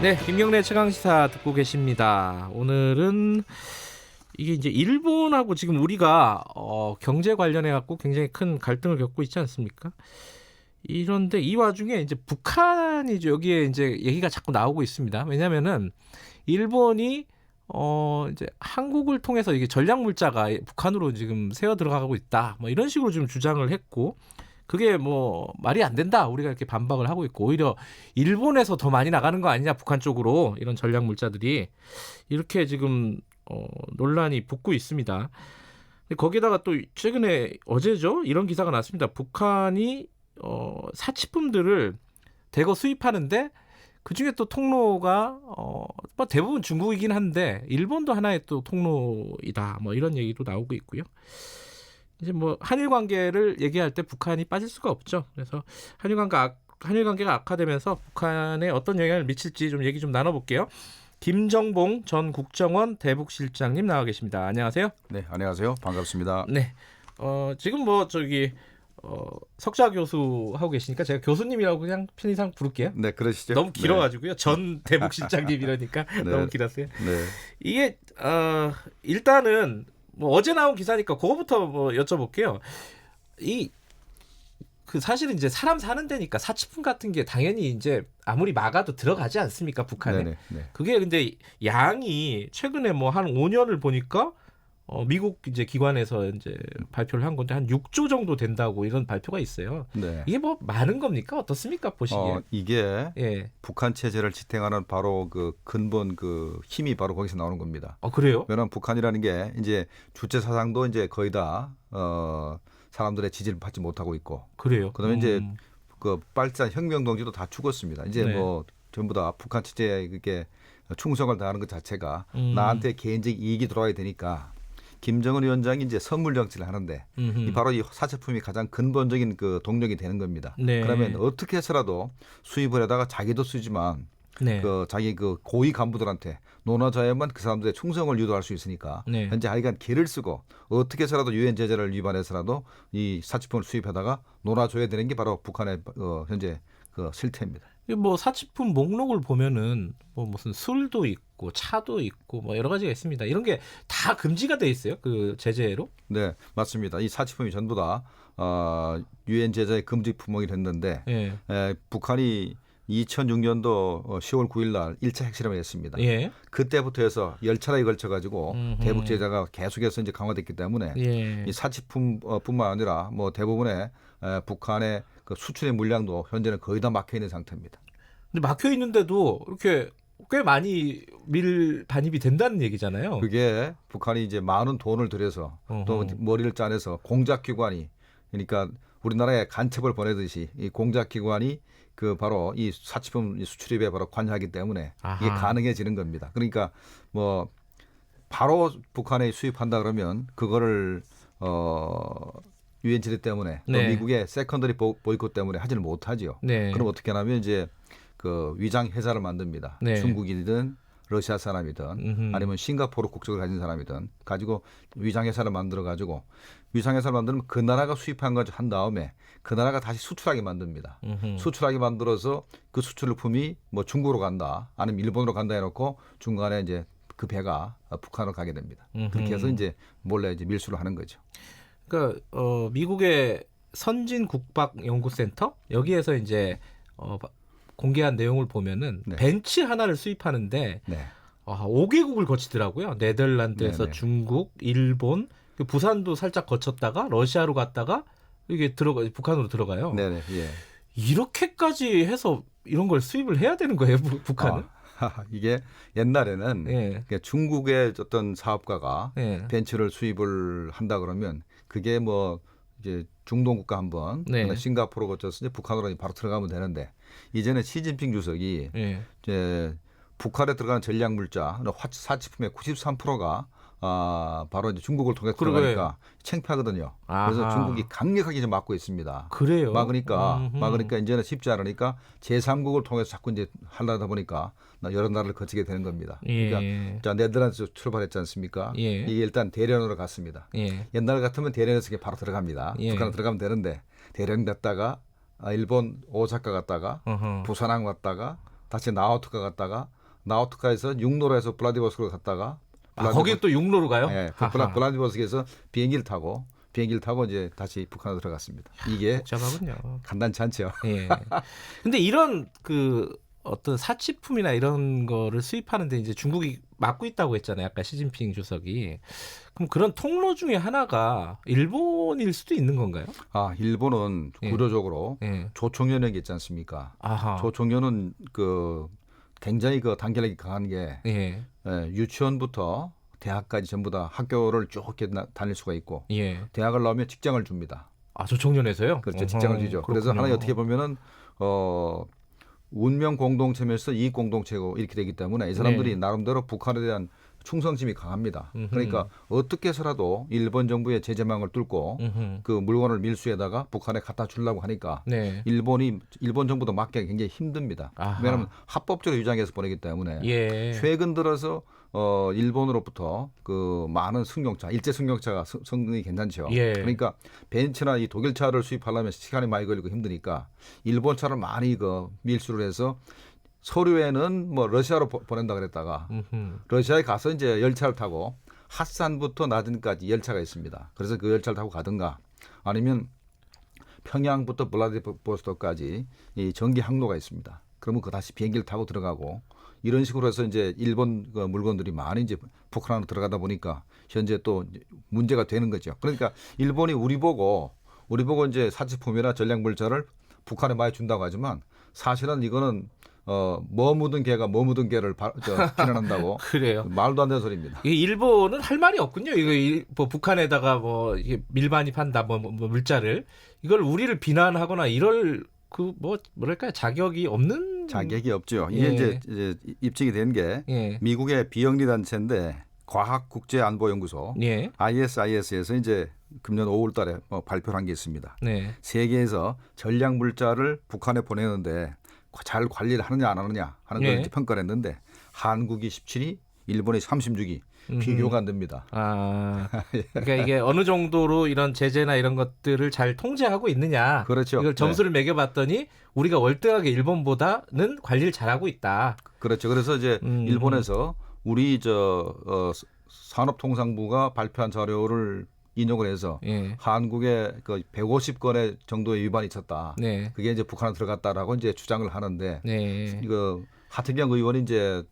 네, 김경래 최강시사 듣고 계십니다. 오늘은 이게 이제 일본하고 지금 우리가 경제 관련해 갖고 굉장히 큰 갈등을 겪고 있지 않습니까? 이런데 이 와중에 이제 북한이 여기에 이제 얘기가 자꾸 나오고 있습니다. 왜냐면은 일본이 이제 한국을 통해서 이게 전략 물자가 북한으로 지금 새어 들어가고 있다. 뭐 이런 식으로 좀 주장을 했고, 그게 뭐 말이 안 된다. 우리가 이렇게 반박을 하고 있고, 오히려 일본에서 더 많이 나가는 거 아니냐, 북한 쪽으로 이런 전략 물자들이 이렇게 지금 논란이 붙고 있습니다. 근데 거기다가 또 최근에 어제죠, 이런 기사가 났습니다. 북한이 사치품들을 대거 수입하는데 그 중에 또 통로가 뭐 대부분 중국이긴 한데 일본도 하나의 또 통로이다. 뭐 이런 얘기도 나오고 있고요. 이제 뭐 한일 관계를 얘기할 때 북한이 빠질 수가 없죠. 그래서 한일 관계가 악화되면서 북한에 어떤 영향을 미칠지 좀 얘기 좀 나눠볼게요. 김정봉 전 국정원 대북실장님 나와 계십니다. 안녕하세요. 네, 안녕하세요. 반갑습니다. 네. 지금 뭐 석좌 교수 하고 계시니까 제가 교수님이라고 그냥 편의상 부를게요. 네, 그러시죠. 너무 길어가지고요. 전 대북실장님 이러니까 네. 너무 길었어요. 네. 이게 일단은 뭐 어제 나온 기사니까 그거부터 뭐 여쭤볼게요. 사실은 이제 사람 사는 데니까 사치품 같은 게 당연히 이제 아무리 막아도 들어가지 않습니까, 북한에. 네, 네. 그게 근데 양이 최근에 뭐 한 5년을 보니까 미국 이제 기관에서 이제 발표를 한 건데 한 6조 정도 된다고 이런 발표가 있어요. 네. 이게 뭐 많은 겁니까? 어떻습니까, 보시기에? 이게 예. 북한 체제를 지탱하는 바로 그 근본 그 힘이 바로 거기서 나오는 겁니다. 그래요? 왜냐하면 북한이라는 게 이제 주체 사상도 이제 거의 다 사람들의 지지를 받지 못하고 있고, 그래요. 그다음에 이제 그 빨치산 혁명 동지도 다 죽었습니다. 이제 네. 뭐 전부 다 북한 체제에 그게 충성을 다하는 것 자체가 나한테 개인적 이익이 돌아야 되니까. 김정은 위원장이 이제 선물 정치를 하는데 이 바로 이 사치품이 가장 근본적인 그 동력이 되는 겁니다. 네. 그러면 어떻게 해서라도 수입을 하다가 자기도 쓰지만 네. 그 자기 그 고위 간부들한테 논하자야만 그 사람들의 충성을 유도할 수 있으니까 네. 현재 하여간 길을 쓰고 어떻게 해서라도 유엔 제재를 위반해서라도 이 사치품을 수입하다가 논아줘야 되는 게 바로 북한의 현재 그 실태입니다. 뭐 사치품 목록을 보면은 뭐 무슨 술도 있고 차도 있고 뭐 여러 가지가 있습니다. 이런 게 다 금지가 돼 있어요. 그 제재로? 네, 맞습니다. 이 사치품이 전부 다 유엔 제재의 금지 품목이 됐는데 예. 북한이 2006년도 10월 9일 날 1차 핵실험을 했습니다. 예. 그때부터 해서 열차례에 걸쳐 가지고 대북 제재가 계속해서 이제 강화됐기 때문에 예. 이 사치품뿐만 아니라 뭐 대부분의 북한의 그 수출의 물량도 현재는 거의 다 막혀 있는 상태입니다. 근데 막혀 있는데도 이렇게 꽤 많이 반입이 된다는 얘기잖아요. 그게 북한이 이제 많은 돈을 들여서 또 머리를 짜내서 공작기관이, 그러니까 우리나라에 간첩을 보내듯이 이 공작기관이 그 바로 이 사치품 수출입에 바로 관여하기 때문에 이게 아하. 가능해지는 겁니다. 그러니까 뭐 바로 북한에 수입한다 그러면 그거를 유엔 제재 때문에 또 네. 미국의 세컨더리 보이콧 때문에 하지를 못하지요. 네. 그럼 어떻게 하냐면 이제 그 위장 회사를 만듭니다. 네. 중국인이든 러시아 사람이든 아니면 싱가포르 국적을 가진 사람이든 가지고 위장 회사를 만들어 가지고 위장 회사를 만들면 그 나라가 수입한 거 한 다음에 그 나라가 다시 수출하게 만듭니다. 수출하게 만들어서 그 수출품이 뭐 중국으로 간다, 아니면 일본으로 간다 해놓고 중간에 이제 그 배가 북한으로 가게 됩니다. 그렇게 해서 이제 몰래 이제 밀수를 하는 거죠. 그러니까 미국의 선진국박연구센터 여기에서 이제 공개한 내용을 보면은 네. 벤츠 하나를 수입하는데 네. 5개국을 거치더라고요. 네덜란드에서 네네. 중국, 일본, 부산도 살짝 거쳤다가 러시아로 갔다가 이게 북한으로 들어가요. 네네. 예. 이렇게까지 해서 이런 걸 수입을 해야 되는 거예요, 북한은? 이게 옛날에는 예. 중국의 어떤 사업가가 예. 벤츠를 수입을 한다 그러면 그게 뭐 이제 중동 국가 한번 네. 싱가포르 거쳐서 이제 북한으로 바로 들어가면 되는데 이제는 시진핑 주석이 예. 이제 북한에 들어가는 전략 물자 사치품의 93%가 바로 이제 중국을 통해 들어가니까 창피하거든요. 그래서 아하. 중국이 강력하게 이제 막고 있습니다. 그래요. 막으니까 이제는 쉽지 않으니까 제3국을 통해서 자꾸 이제 하려다 보니까 여러 나라를 거치게 되는 겁니다. 예. 그러니까 자, 네덜란드에서 출발했지 않습니까? 예. 이게 일단 대련으로 갔습니다. 예. 옛날 같으면 대련에서 바로 들어갑니다. 예. 북한으로 들어가면 되는데 대련 갔다가 일본 오사카 갔다가 어허. 부산항 왔다가 다시 나우트카 갔다가 나우트카에서 육로로 해서 블라디보스토크로 갔다가 거기 또 육로로 가요? 예, 블라디보스토크에서 비행기를 타고 이제 다시 북한으로 들어갔습니다. 이게 복잡하군요. 간단치 않죠. 예. 근데 이런 그 어떤 사치품이나 이런 거를 수입하는데 이제 중국이 막고 있다고 했잖아요. 아까 시진핑 주석이. 그럼 그런 통로 중에 하나가 일본일 수도 있는 건가요? 일본은 예. 구조적으로 예. 조총련이 있지 않습니까? 아하. 조총련은 굉장히 단결력이 강한 게 예. 유치원부터 대학까지 전부 다 학교를 쭉 이렇게 다닐 수가 있고 예. 대학을 나오면 직장을 줍니다. 조총련에서요? 그렇죠. 직장을 주죠. 그래서 하나의 어떻게 보면은 운명 공동체면서 이익 공동체고 이렇게 되기 때문에 이 사람들이 네. 나름대로 북한에 대한 충성심이 강합니다. 그러니까 어떻게 해서라도 일본 정부의 제재망을 뚫고 그 물건을 밀수에다가 북한에 갖다 주려고 하니까 네. 일본 정부도 막기가 굉장히 힘듭니다. 아하. 왜냐하면 합법적으로 유장해서 보내기 때문에 예. 최근 들어서 일본으로부터 그 많은 승용차, 일제 승용차가 성능이 괜찮죠. 예. 그러니까 벤츠나 이 독일차를 수입하려면 시간이 많이 걸리고 힘드니까 일본 차를 많이 밀수를 해서 서류에는 뭐 러시아로 보낸다 그랬다가 러시아에 가서 이제 열차를 타고 핫산부터 나든까지 열차가 있습니다. 그래서 그 열차를 타고 가든가 아니면 평양부터 블라디보스토크까지 이 전기 항로가 있습니다. 그러면 그 다시 비행기를 타고 들어가고 이런 식으로 해서 이제 일본 물건들이 많이 이제 북한으로 들어가다 보니까 현재 또 문제가 되는 거죠. 그러니까 일본이 우리 보고 이제 사치품이나 전략물자를 북한에 많이 준다고 하지만 사실은 이거는 뭐 묻은 개가 뭐 묻은 개를 비난한다고 그래요. 말도 안 되는 소리입니다. 이 일본은 할 말이 없군요. 이거 뭐 북한에다가 뭐 이게 밀반입한다 뭐 물자를 이걸 우리를 비난하거나 이럴 그 뭐랄까요 자격이 없는 자격이 없죠. 이게 예. 이제 입증이 된 게 예. 미국의 비영리 단체인데 과학국제안보연구소 예. ISIS에서 이제 금년 5월달에 발표를 한 게 있습니다. 네. 세계에서 전략 물자를 북한에 보내는데 잘 관리를 하느냐 안 하느냐 하는 걸 예. 이제 평가를 했는데 한국이 17위, 일본이 36위 비교가 안 됩니다. 그러니까 이게 어느 정도로 이런 제재나 이런 것들을 잘 통제하고 있느냐. 그렇죠. 이걸 점수를 매겨봤더니 우리가 월등하게 일본보다는 관리를 잘하고 있다. 그렇죠. 그래서 이제 일본에서 우리 산업통상부가 발표한 자료를 인용을 해서 예. 한국에 150건의 정도의 위반이 있었다. 네. 그게 이제 북한에 들어갔다라고 이제 주장을 하는데 네. 이거 하태경 의원이 이제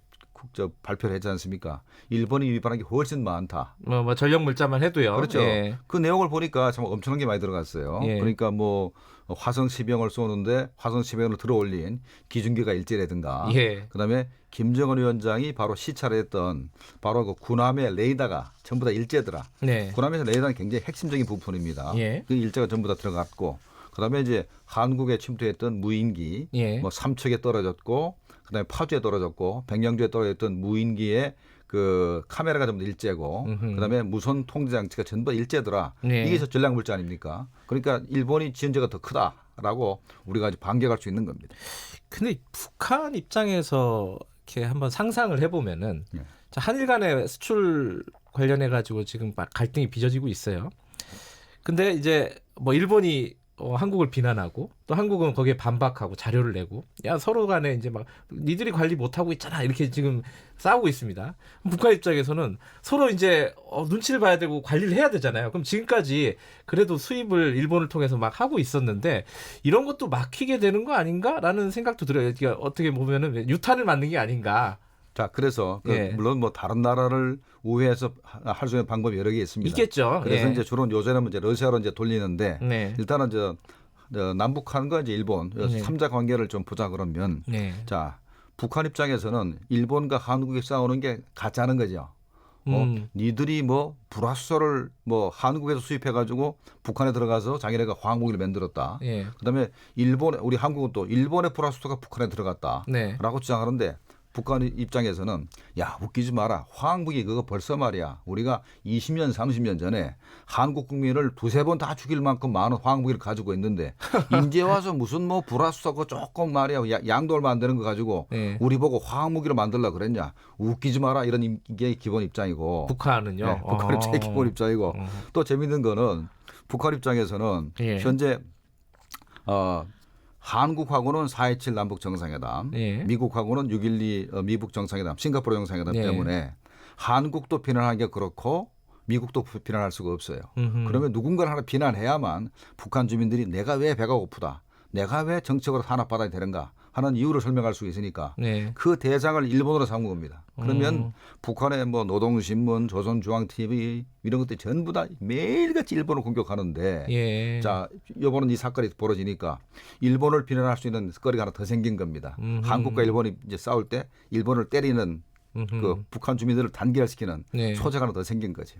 발표를 했지 않습니까? 일본이 위반한 게 훨씬 많다. 뭐 전력 물자만 해도요. 그렇죠. 예. 그 내용을 보니까 참 엄청난 게 많이 들어갔어요. 예. 그러니까 뭐 화성 10형을 쏘는데 화성 10형을 들어올린 기중기가 일제라든가 예. 그다음에 김정은 위원장이 바로 시찰을 했던 바로 그 군함의 레이더가 전부 다 일제더라. 네. 군함에서 레이더는 굉장히 핵심적인 부분입니다. 예. 그 일제가 전부 다 들어갔고 그다음에 이제 한국에 침투했던 무인기 예. 뭐 삼척에 떨어졌고 그다음에 파주에 떨어졌고 백령주에 떨어졌던 무인기의 그 카메라가 전부 다 일제고 그다음에 무선 통제 장치가 전부 다 일제더라. 네. 이게 전략 물자 아닙니까? 그러니까 일본이 지은 죄가 더 크다라고 우리가 아주 반격할 수 있는 겁니다. 근데 북한 입장에서 이렇게 한번 상상을 해보면은 네. 자, 한일 간의 수출 관련해 가지고 지금 막 갈등이 빚어지고 있어요. 근데 이제 뭐 일본이 한국을 비난하고 또 한국은 거기에 반박하고 자료를 내고 야 서로 간에 이제 막 니들이 관리 못하고 있잖아 이렇게 지금 싸우고 있습니다. 북한 입장에서는 서로 이제 눈치를 봐야 되고 관리를 해야 되잖아요. 그럼 지금까지 그래도 수입을 일본을 통해서 막 하고 있었는데 이런 것도 막히게 되는 거 아닌가라는 생각도 들어요. 그러니까 어떻게 보면은 유탄을 맞는 게 아닌가. 자, 그래서 예. 물론 뭐 다른 나라를 우회해서 할 수 있는 방법이 여러 개 있습니다. 있겠죠. 그래서 예. 이제 주로 요새는 이제 러시아로 이제 돌리는데 네. 일단은 남북한과 이제 일본 네. 3자 관계를 좀 보자 그러면 네. 자, 북한 입장에서는 일본과 한국이 싸우는 게 가짜는 거죠. 니들이 뭐 불화수소를 뭐 한국에서 수입해 가지고 북한에 들어가서 자기네가 화학무기를 만들었다. 예. 그다음에 우리 한국은 또 일본의 불화수소가 북한에 들어갔다라고 네. 주장하는데 북한 입장에서는 야 웃기지 마라. 화학무기 그거 벌써 말이야. 우리가 20년 30년 전에 한국 국민을 두세 번 다 죽일 만큼 많은 화학무기를 가지고 있는데 이제 와서 무슨 뭐 불화수소고 조금 말이야 양도 얼마 안 되는 거 가지고 네. 우리 보고 화학무기를 만들라 그랬냐. 웃기지 마라. 이런 게 기본 입장이고. 북한은요. 네, 북한 입장의 기본 입장이고 또 재밌는 거는 북한 입장에서는 예. 현재 한국하고는 4.27 남북 정상회담, 예. 미국하고는 6.12 미북 정상회담, 싱가포르 정상회담 예. 때문에 한국도 비난하기 그렇고 미국도 비난할 수가 없어요. 그러면 누군가를 하나 비난해야만 북한 주민들이 내가 왜 배가 고프다, 내가 왜 정책으로 탄압받아야 되는가 하는 이유를 설명할 수 있으니까 네. 그 대상을 일본으로 삼은 겁니다. 그러면 북한의 뭐 노동신문, 조선중앙TV 이런 것들이 전부 다 매일같이 일본을 공격하는데 예. 자, 이번은 이 사건이 벌어지니까 일본을 비난할 수 있는 거리가 하나 더 생긴 겁니다. 한국과 일본이 이제 싸울 때 일본을 때리는 그 북한 주민들을 단결시키는 네. 소재가 하나 더 생긴 거죠.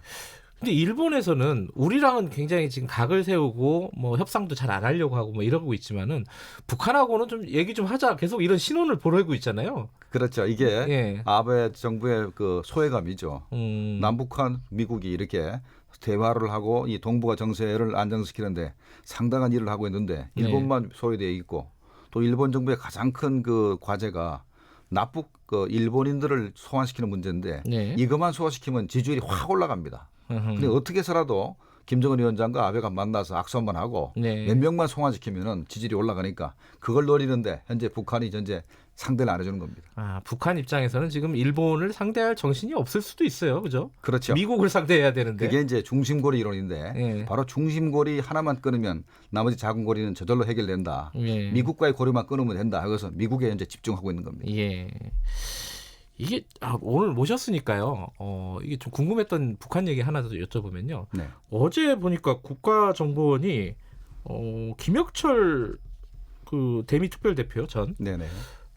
근데 일본에서는 우리랑은 굉장히 지금 각을 세우고 뭐 협상도 잘 안 하려고 하고 뭐 이러고 있지만은 북한하고는 좀 얘기 좀 하자 계속 이런 신호를 보내고 있잖아요. 그렇죠. 이게 예. 아베 정부의 그 소외감이죠. 남북한 미국이 이렇게 대화를 하고 이 동북아 정세를 안정시키는데 상당한 일을 하고 있는데 일본만 소외되어 있고 또 일본 정부의 가장 큰 그 과제가 납북 그 일본인들을 소환시키는 문제인데 네. 이것만 소화시키면 지지율이 확 올라갑니다. 근데 어떻게 해서라도 김정은 위원장과 아베가 만나서 악수 한번 하고 네. 몇 명만 소환시키면은 지지율이 올라가니까 그걸 노리는데 현재 북한이 현재 상대를 안 해주는 겁니다. 아, 북한 입장에서는 지금 일본을 상대할 정신이 없을 수도 있어요, 그죠? 그렇죠. 미국을 상대해야 되는데. 그게 이제 중심고리 이론인데 예. 바로 중심고리 하나만 끊으면 나머지 작은 고리는 저절로 해결된다. 예. 미국과의 고리만 끊으면 된다. 그래서 미국에 현재 집중하고 있는 겁니다. 예. 이게 오늘 모셨으니까요. 이게 좀 궁금했던 북한 얘기 하나 더 여쭤보면요. 네. 어제 보니까 국가정보원이 김혁철 그 대미 특별대표 전 네네.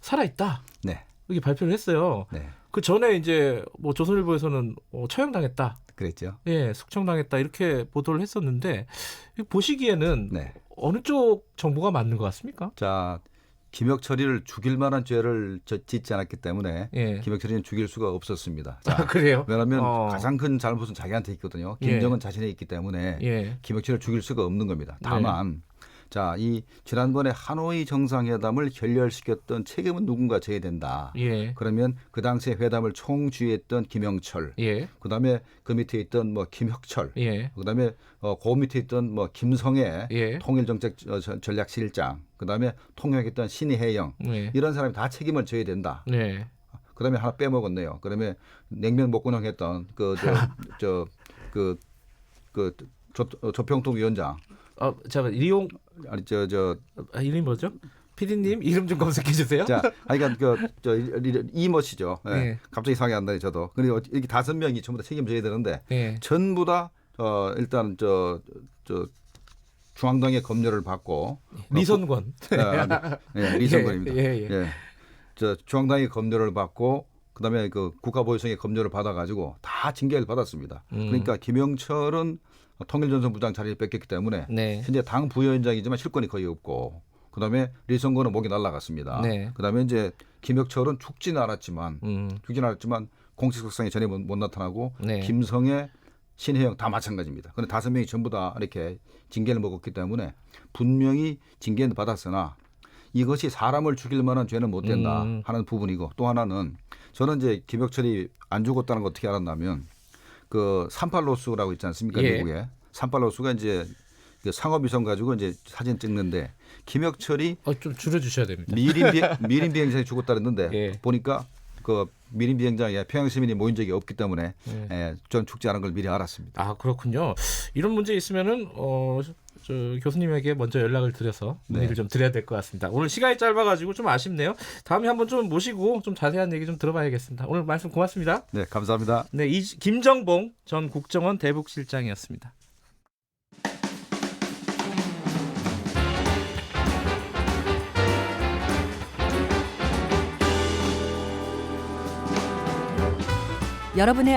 살아있다. 네. 이렇게 발표를 했어요. 네. 그 전에 이제 뭐 조선일보에서는 처형당했다. 그랬죠. 예, 숙청당했다 이렇게 보도를 했었는데 이거 보시기에는 네. 어느 쪽 정보가 맞는 것 같습니까? 자, 김혁철이를 죽일 만한 죄를 짓지 않았기 때문에 예. 김혁철이는 죽일 수가 없었습니다. 자, 그래요? 왜냐하면 가장 큰 잘못은 자기한테 있거든요. 김정은 자신에 있기 때문에 예. 김혁철을 죽일 수가 없는 겁니다. 다만 자, 이 지난번에 하노이 정상회담을 결렬시켰던 책임은 누군가 져야 된다. 예. 그러면 그 당시에 회담을 총주의했던 김영철, 예. 그다음에 그 밑에 있던 뭐 김혁철, 예. 그다음에 그 밑에 있던 뭐 김성애 예. 통일정책 전략실장, 그다음에 통역했던 신희혜영 예. 이런 사람이 다 책임을 져야 된다. 네. 그다음에 하나 빼먹었네요. 그다음에 냉면 목공형했던 조평통 위원장. 잠깐 이용 아니 이름이 뭐죠? PD님 이름 좀 검색해 주세요. 자, 그러니까 이머시죠. 예. 네. 갑자기 생각이 안 나요, 저도. 그리고 이렇게 5명이 전부 다 책임져야 되는데 예. 전부 다 일단 중앙당의 검열을 받고 리선권. 리선권입니다. 예. 저 중앙당의 검열을 받고 그다음에 그 국가보위성의 검열을 받아가지고 다 징계를 받았습니다. 그러니까 김영철은 통일전선부장 자리를 뺏겼기 때문에 네. 현재 당 부위원장이지만 실권이 거의 없고 그다음에 리선권은 목이 날아갔습니다. 네. 그다음에 이제 김혁철은 죽지는 않았지만 공식석상에 전혀 못 나타나고 네. 김성애, 신혜영 다 마찬가지입니다. 그런데 5명이 전부 다 이렇게 징계를 먹었기 때문에 분명히 징계는 받았으나 이것이 사람을 죽일 만한 죄는 못 된다 하는 부분이고 또 하나는 저는 이제 김혁철이 안 죽었다는 거 어떻게 알았냐면 그 38로스라고 있지 않습니까? 예. 미국에 38로스가 이제 그 상업위성 가지고 이제 사진 찍는데 김혁철이 좀 줄여주셔야 됩니다. 미림 비행장에 죽었다 그랬는데 예. 보니까 그 미림 비행장에 평양 시민이 모인 적이 없기 때문에 전 죽지 않은 걸 미리 알았습니다. 아, 그렇군요. 이런 문제 있으면은 저 교수님에게 먼저 연락을 드려서 문의를 좀 드려야 될 것 같습니다. 오늘 시간이 짧아가지고 좀 아쉽네요. 다음에 한번 좀 모시고 좀 자세한 얘기 좀 들어봐야겠습니다. 오늘 말씀 고맙습니다. 네, 감사합니다. 네, 김정봉 전 국정원 대북실장이었습니다. 여러분의